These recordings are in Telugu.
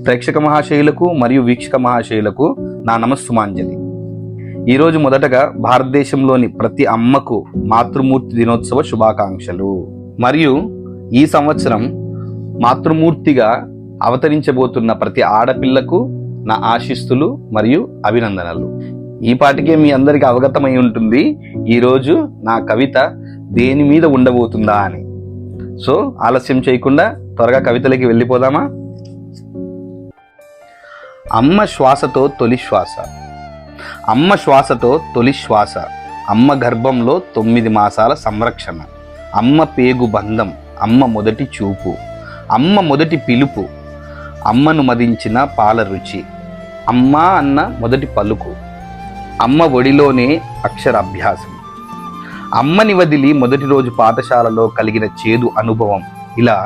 ప్రేక్షక మహాశయులకు మరియు వీక్షక మహాశయులకు నా నమస్సుమాంజలి. ఈరోజు మొదటగా భారతదేశంలోని ప్రతి అమ్మకు మాతృమూర్తి దినోత్సవ శుభాకాంక్షలు. మరియు ఈ సంవత్సరం మాతృమూర్తిగా అవతరించబోతున్న ప్రతి ఆడపిల్లకు నా ఆశీస్సులు మరియు అభినందనలు. ఈ పాటికే మీ అందరికీ అవగతమై ఉంటుంది ఈరోజు నా కవిత దేని మీద ఉండబోతుందా అని. సో ఆలస్యం చేయకుండా త్వరగా కవితలకి వెళ్ళిపోదామా? అమ్మ శ్వాసతో తొలి శ్వాస, అమ్మ శ్వాసతో తొలి శ్వాస, అమ్మ గర్భంలో 9 మాసాల సంరక్షణ, అమ్మ పేగు బంధం, అమ్మ మొదటి చూపు, అమ్మ మొదటి పిలుపు, అమ్మను మదించిన పాల రుచి, అమ్మ అన్న మొదటి పలుకు, అమ్మ ఒడిలోనే అక్షరాభ్యాసం, అమ్మని వదిలి మొదటి రోజు పాఠశాలలో కలిగిన చేదు అనుభవం. ఇలా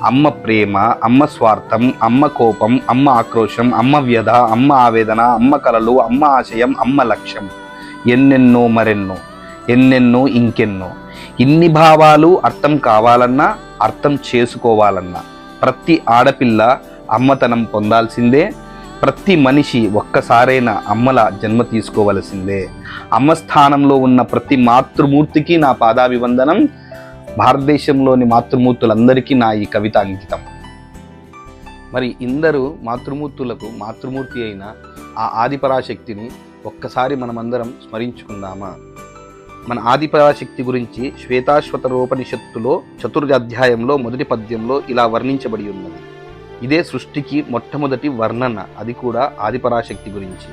అమ్మ ప్రేమ, అమ్మ స్వార్థం, అమ్మ కోపం, అమ్మ ఆక్రోశం, అమ్మ వ్యధ, అమ్మ ఆవేదన, అమ్మ కలలు, అమ్మ ఆశయం, అమ్మ లక్ష్యం, ఎన్నెన్నో మరెన్నో, ఎన్నెన్నో ఇంకెన్నో. ఇన్ని భావాలు అర్థం కావాలన్నా, అర్థం చేసుకోవాలన్నా ప్రతి ఆడపిల్ల అమ్మతనం పొందాల్సిందే. ప్రతి మనిషి ఒక్కసారైనా అమ్మల జన్మ తీసుకోవలసిందే. అమ్మ స్థానంలో ఉన్న ప్రతి మాతృమూర్తికి నా పాదాభివందనం. భారతదేశంలోని మాతృమూర్తులందరికీ నా ఈ కవిత అంకితం. మరి ఇందరూ మాతృమూర్తులకు మాతృమూర్తి అయిన ఆ ఆదిపరాశక్తిని ఒక్కసారి మనమందరం స్మరించుకుందామా? మన ఆదిపరాశక్తి గురించి శ్వేతాశ్వతరోపనిషత్తులో 4వ అధ్యాయంలో మొదటి పద్యంలో ఇలా వర్ణించబడి ఉన్నది. ఇదే సృష్టికి మొట్టమొదటి వర్ణన, అది కూడా ఆదిపరాశక్తి గురించి.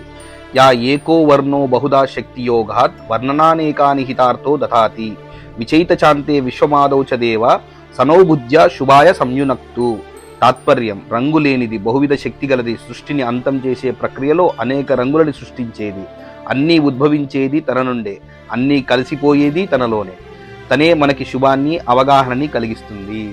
యా ఏకో వర్ణో బహుదా శక్తి యోగాత్ వర్ణనానేకాని హితార్థో దధాతి విచైత చాంతే విశ్వమాదౌ చ దేవ సనౌబుద్ధ్య శుభాయ సంయునక్తు. తాత్పర్యం: రంగు లేనిది, బహువిధ శక్తి గలది, సృష్టిని అంతం చేసే ప్రక్రియలో అనేక రంగులని సృష్టించేది, అన్నీ ఉద్భవించేది తన నుండే, అన్నీ కలిసిపోయేది తనలోనే, తనే మనకి శుభాన్ని అవగాహనని కలిగిస్తుంది.